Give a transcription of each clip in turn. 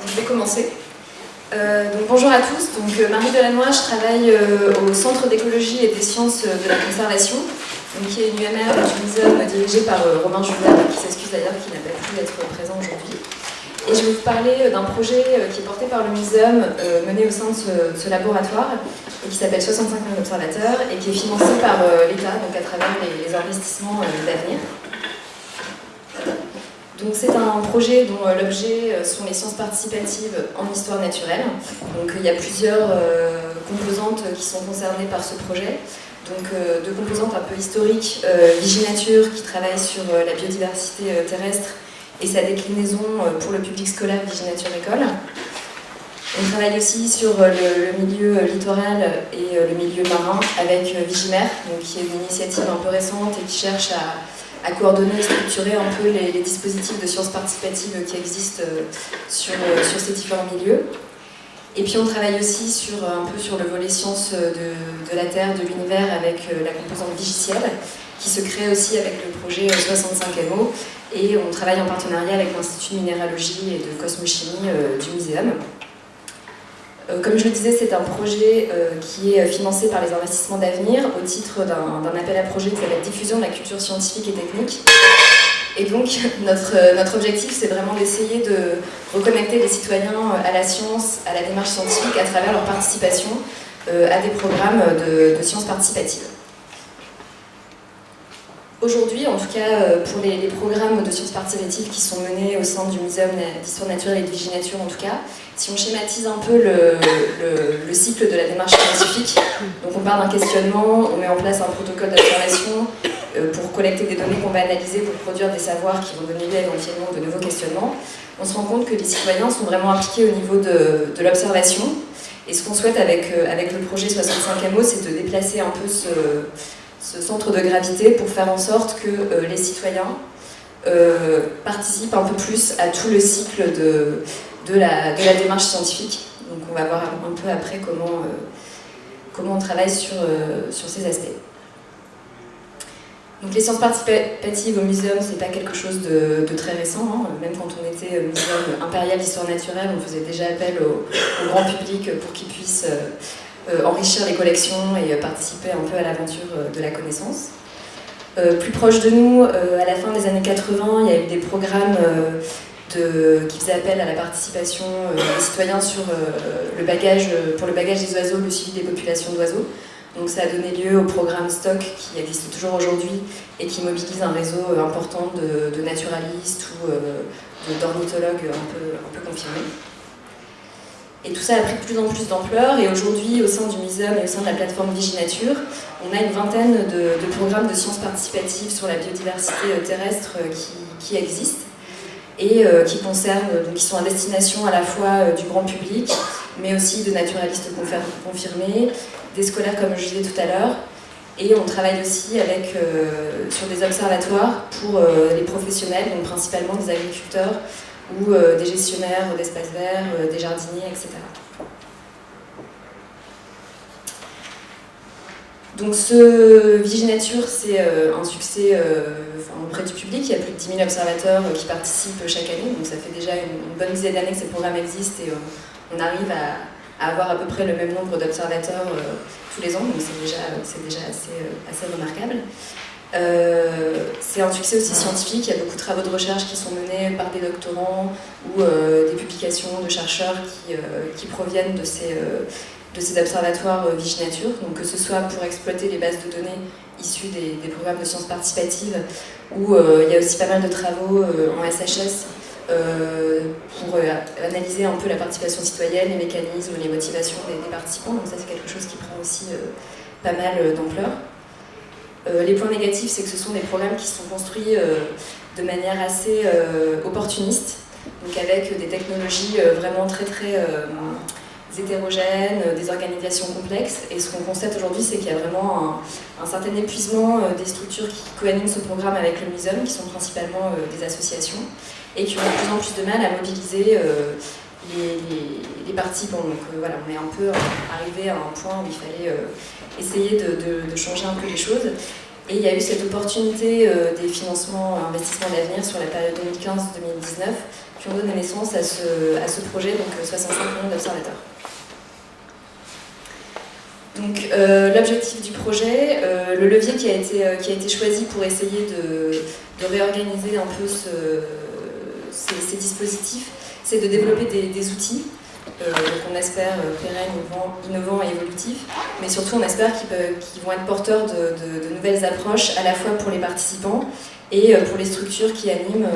Je vais commencer. Bonjour à tous, Marie Delannoy, je travaille au Centre d'écologie et des sciences de la conservation, qui est une UMR du MISOM dirigée par Romain Juvenal, qui s'excuse d'ailleurs qu'il n'a pas pu être présent aujourd'hui. Et je vais vous parler d'un projet qui est porté par le MISOM, mené au sein de ce laboratoire, et qui s'appelle 65 000 observateurs, et qui est financé par l'État, donc à travers les investissements d'avenir. Donc c'est un projet dont l'objet sont les sciences participatives en histoire naturelle. Donc il y a plusieurs composantes qui sont concernées par ce projet. Donc deux composantes un peu historiques, Viginature qui travaille sur la biodiversité terrestre et sa déclinaison pour le public scolaire Viginature École. On travaille aussi sur le milieu littoral et le milieu marin avec Vigimer, donc qui est une initiative un peu récente et qui cherche à coordonner et structurer un peu les dispositifs de sciences participatives qui existent sur ces différents milieux. Et puis on travaille aussi un peu sur le volet sciences de la Terre, de l'univers, avec la composante Vigiciel, qui se crée aussi avec le projet 65MO, et on travaille en partenariat avec l'Institut de minéralogie et de cosmochimie du Muséum. Comme je le disais, c'est un projet qui est financé par les investissements d'avenir au titre d'un appel à projet qui s'appelle Diffusion de la culture scientifique et technique. Et donc, notre objectif, c'est vraiment d'essayer de reconnecter les citoyens à la science, à la démarche scientifique, à travers leur participation à des programmes de sciences participatives. Aujourd'hui, en tout cas pour les programmes de sciences participatives qui sont menés au sein du Muséum d'histoire naturelle et de Viginature en tout cas, si on schématise un peu le cycle de la démarche scientifique, donc on part d'un questionnement, on met en place un protocole d'observation pour collecter des données qu'on va analyser pour produire des savoirs qui vont donner lieu éventuellement de nouveaux questionnements, on se rend compte que les citoyens sont vraiment impliqués au niveau de l'observation. Et ce qu'on souhaite avec le projet 65MO, c'est de déplacer un peu ce centre de gravité pour faire en sorte que les citoyens participent un peu plus à tout le cycle de la démarche scientifique. Donc on va voir un peu après comment on travaille sur ces aspects. Donc les sciences participatives au Muséum, c'est pas quelque chose de très récent, hein. Même quand on était Muséum impérial d'histoire naturelle, on faisait déjà appel au grand public pour qu'il puisse enrichir les collections et participer un peu à l'aventure de la connaissance. Plus proche de nous, à la fin des années 80, il y a eu des programmes qui faisaient appel à la participation des citoyens sur pour le bagage des oiseaux, le suivi des populations d'oiseaux. Donc ça a donné lieu au programme STOCK qui existe toujours aujourd'hui et qui mobilise un réseau important de naturalistes ou d'ornithologues un peu confirmés. Et tout ça a pris de plus en plus d'ampleur, et aujourd'hui, au sein du MISOM et au sein de la plateforme Viginature, on a une vingtaine de programmes de sciences participatives sur la biodiversité terrestre qui existent et qui sont à destination à la fois du grand public, mais aussi de naturalistes confirmés, des scolaires comme je disais tout à l'heure, et on travaille aussi sur des observatoires pour les professionnels, donc principalement des agriculteurs, ou des gestionnaires d'espaces verts, des jardiniers, etc. Donc ce Viginature, c'est un succès auprès du public. Il y a plus de 10 000 observateurs qui participent chaque année, donc ça fait déjà une bonne dizaine d'années que ce programme existe et on arrive à avoir à peu près le même nombre d'observateurs tous les ans, donc c'est déjà assez remarquable. C'est un succès aussi scientifique, il y a beaucoup de travaux de recherche qui sont menés par des doctorants ou des publications de chercheurs qui proviennent de ces observatoires Viginature, donc que ce soit pour exploiter les bases de données issues des programmes de sciences participatives, ou il y a aussi pas mal de travaux en SHS pour analyser un peu la participation citoyenne, les mécanismes, les motivations des participants, donc ça c'est quelque chose qui prend aussi pas mal d'ampleur. Les points négatifs, c'est que ce sont des programmes qui sont construits de manière assez opportuniste, donc avec des technologies vraiment très très hétérogènes, des organisations complexes. Et ce qu'on constate aujourd'hui, c'est qu'il y a vraiment un certain épuisement des structures qui coaniment ce programme avec le MISOM, qui sont principalement des associations, et qui ont de plus en plus de mal à mobiliser les participants. Donc voilà, on est un peu arrivé à un point où il fallait essayer de changer un peu les choses. Et il y a eu cette opportunité des financements investissements d'avenir sur la période 2015-2019 qui ont donné naissance à ce projet, donc 65 millions d'observateurs. Donc l'objectif du projet, le levier qui a été choisi pour essayer de réorganiser un peu ces dispositifs, c'est de développer des outils qu'on espère pérennes, innovants et évolutifs, mais surtout on espère qu'ils vont être porteurs de nouvelles approches à la fois pour les participants et pour les structures qui animent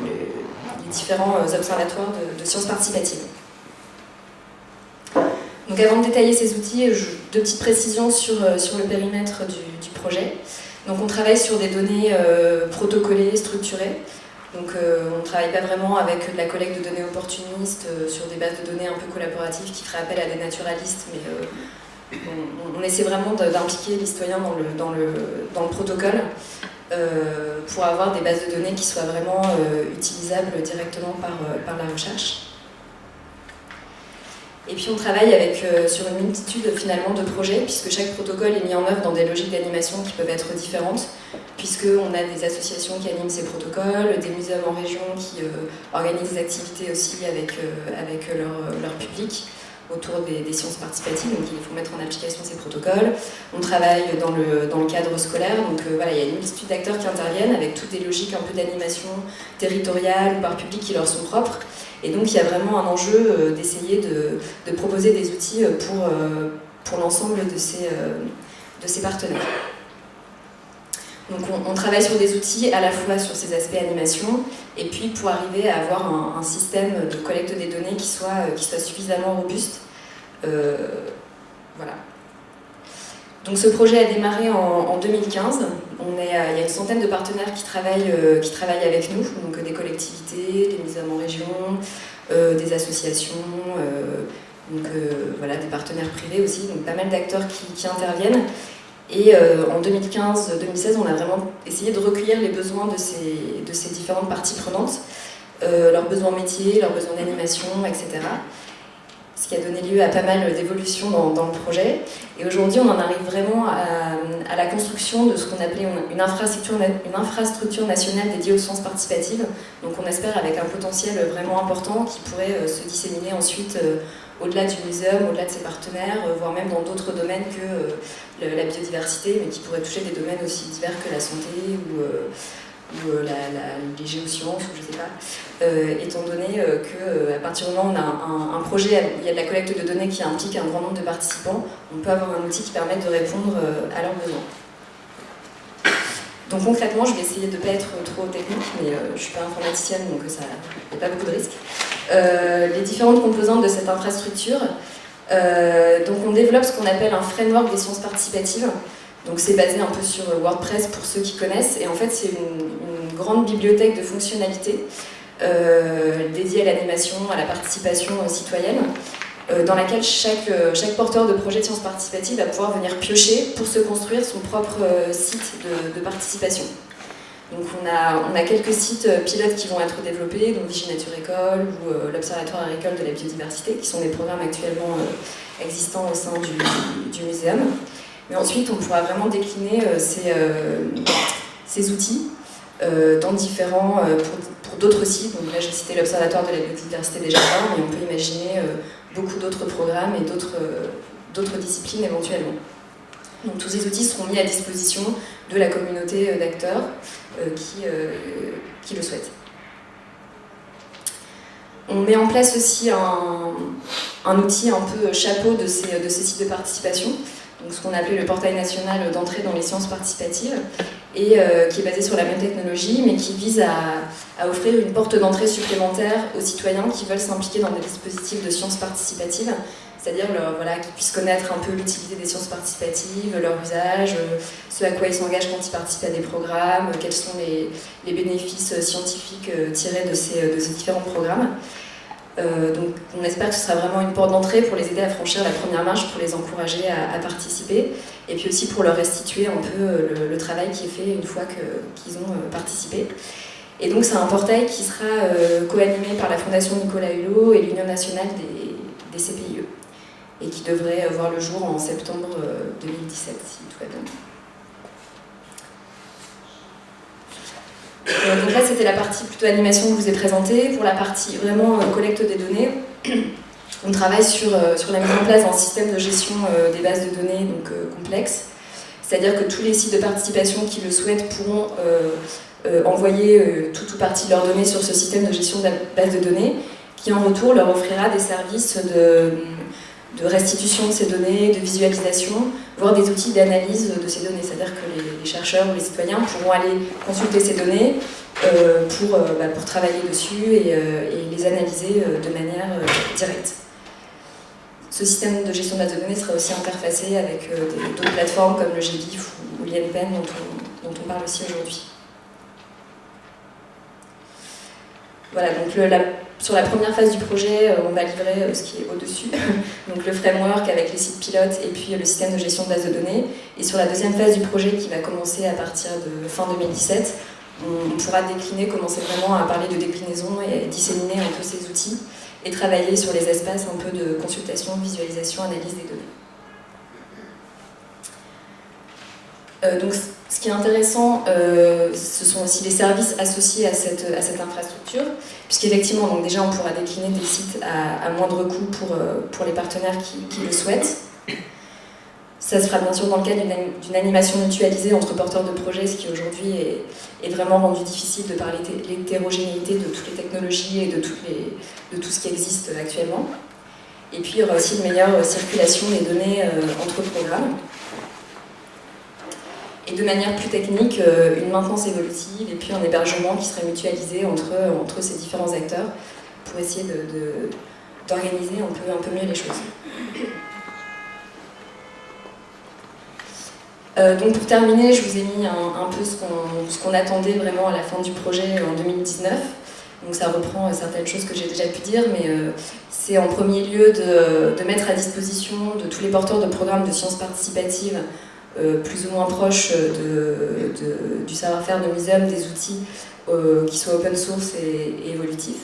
les différents observatoires de sciences participatives. Donc avant de détailler ces outils, deux petites précisions sur le périmètre du projet. Donc on travaille sur des données protocolées, structurées. Donc on ne travaille pas vraiment avec de la collecte de données opportunistes sur des bases de données un peu collaboratives qui feraient appel à des naturalistes, mais on essaie vraiment d'impliquer les citoyens dans le protocole pour avoir des bases de données qui soient vraiment utilisables directement par la recherche. Et puis on travaille sur une multitude finalement de projets, puisque chaque protocole est mis en œuvre dans des logiques d'animation qui peuvent être différentes, puisqu'on a des associations qui animent ces protocoles, des muséums en région qui organisent des activités aussi avec leur public autour des sciences participatives, donc il faut mettre en application ces protocoles. On travaille dans le cadre scolaire, donc voilà, il y a une multitude d'acteurs qui interviennent avec toutes des logiques un peu d'animation territoriale ou par public qui leur sont propres. Et donc il y a vraiment un enjeu d'essayer de proposer des outils pour l'ensemble de ces partenaires. Donc on travaille sur des outils à la fois sur ces aspects animation et puis pour arriver à avoir un système de collecte des données qui soit suffisamment robuste. Voilà. Donc ce projet a démarré en 2015. Il y a une centaine de partenaires qui travaillent avec nous, donc des collectivités, des muséums en région, des associations, voilà, des partenaires privés aussi, donc pas mal d'acteurs qui interviennent. Et en 2015-2016, on a vraiment essayé de recueillir les besoins de ces différentes parties prenantes, leurs besoins métiers, leurs besoins d'animation, etc. Ce qui a donné lieu à pas mal d'évolutions dans le projet. Et aujourd'hui, on en arrive vraiment à la construction de ce qu'on appelait une infrastructure nationale dédiée aux sciences participatives. Donc on espère avec un potentiel vraiment important qui pourrait se disséminer ensuite au-delà du muséum, au-delà de ses partenaires, voire même dans d'autres domaines que la biodiversité, mais qui pourrait toucher des domaines aussi divers que la santé ou les géosciences, ou je sais pas, étant donné qu'à partir du moment où on a un projet, il y a de la collecte de données qui implique un grand nombre de participants, on peut avoir un outil qui permette de répondre à leurs besoins. Donc concrètement, je vais essayer de ne pas être trop technique, mais je ne suis pas informaticienne, donc il n'y a pas beaucoup de risques. Les différentes composantes de cette infrastructure, donc on développe ce qu'on appelle un framework des sciences participatives. Donc c'est basé un peu sur WordPress pour ceux qui connaissent, et en fait c'est une grande bibliothèque de fonctionnalités dédiée à l'animation, à la participation citoyenne, dans laquelle chaque porteur de projet de sciences participatives va pouvoir venir piocher pour se construire son propre site de participation. Donc on a quelques sites pilotes qui vont être développés, donc Viginature École ou l'Observatoire agricole de la biodiversité, qui sont des programmes actuellement existants au sein du muséum. Mais ensuite, on pourra vraiment décliner ces outils dans différents, pour d'autres sites. Donc là, j'ai cité l'Observatoire de la biodiversité des jardins, mais on peut imaginer beaucoup d'autres programmes et d'autres disciplines éventuellement. Donc tous ces outils seront mis à disposition de la communauté d'acteurs qui le souhaitent. On met en place aussi un outil un peu chapeau de ces sites de participation, donc ce qu'on appelait le portail national d'entrée dans les sciences participatives, et qui est basé sur la même technologie, mais qui vise à offrir une porte d'entrée supplémentaire aux citoyens qui veulent s'impliquer dans des dispositifs de sciences participatives, c'est-à-dire qu'ils puissent connaître un peu l'utilité des sciences participatives, leur usage, ce à quoi ils s'engagent quand ils participent à des programmes, quels sont les bénéfices scientifiques tirés de ces différents programmes. Donc on espère que ce sera vraiment une porte d'entrée pour les aider à franchir la première marche, pour les encourager à participer, et puis aussi pour leur restituer un peu le travail qui est fait une fois qu'ils ont participé. Et donc c'est un portail qui sera co-animé par la Fondation Nicolas Hulot et l'Union nationale des CPIE, et qui devrait voir le jour en septembre 2017, si tout va bien. Donc là, c'était la partie plutôt animation que je vous ai présentée. Pour la partie vraiment collecte des données, on travaille sur la mise en place d'un système de gestion des bases de données complexes. C'est-à-dire que tous les sites de participation qui le souhaitent pourront envoyer tout ou partie de leurs données sur ce système de gestion de la base de données, qui en retour leur offrira des services de restitution de ces données, de visualisation, voire des outils d'analyse de ces données. C'est-à-dire que les chercheurs ou les citoyens pourront aller consulter ces données pour travailler dessus et les analyser de manière directe. Ce système de gestion de base de données sera aussi interfacé avec d'autres plateformes comme le GDIF ou l'INPEN dont on parle aussi aujourd'hui. Voilà, donc sur la première phase du projet, on va livrer ce qui est au-dessus, donc le framework avec les sites pilotes et puis le système de gestion de base de données. Et sur la deuxième phase du projet qui va commencer à partir de fin 2017, on pourra commencer vraiment à parler de déclinaison et disséminer un peu ces outils et travailler sur les espaces un peu de consultation, visualisation, analyse des données. Donc, ce qui est intéressant, ce sont aussi les services associés à cette infrastructure, puisqu'effectivement, donc déjà, on pourra décliner des sites à moindre coût pour les partenaires qui le souhaitent. Ça se fera bien sûr dans le cadre d'une animation mutualisée entre porteurs de projets, ce qui aujourd'hui est vraiment rendu difficile de par l'hétérogénéité de toutes les technologies et de tout ce qui existe actuellement. Et puis, il y aura aussi une meilleure circulation des données entre programmes. Et de manière plus technique, une maintenance évolutive et puis un hébergement qui serait mutualisé entre ces différents acteurs pour essayer d'organiser un peu mieux les choses. Donc pour terminer, je vous ai mis un peu ce qu'on attendait vraiment à la fin du projet en 2019. Donc ça reprend certaines choses que j'ai déjà pu dire, mais c'est en premier lieu de mettre à disposition de tous les porteurs de programmes de sciences participatives plus ou moins proches du savoir-faire de MISUM, des outils qui soient open source et évolutifs.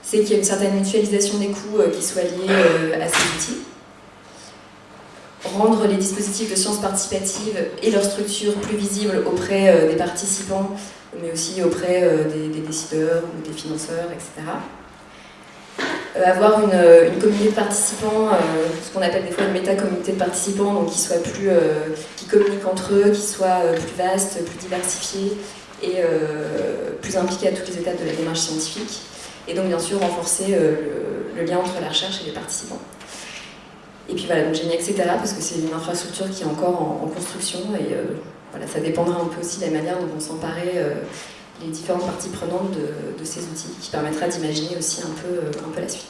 C'est qu'il y a une certaine mutualisation des coûts qui soit liée à ces outils. Rendre les dispositifs de sciences participatives et leur structure plus visibles auprès des participants, mais aussi auprès des décideurs ou des financeurs, etc. Avoir une communauté de participants, ce qu'on appelle des fois une méta-communauté de participants, donc qui communiquent entre eux, qui soient plus vastes, plus diversifiés et plus impliqués à toutes les étapes de la démarche scientifique. Et donc bien sûr renforcer le lien entre la recherche et les participants. Et puis voilà, donc j'ai mis etc. parce que c'est une infrastructure qui est encore en construction et voilà, ça dépendra un peu aussi de la manière dont vont s'emparer les différentes parties prenantes de ces outils qui permettra d'imaginer aussi un peu la suite.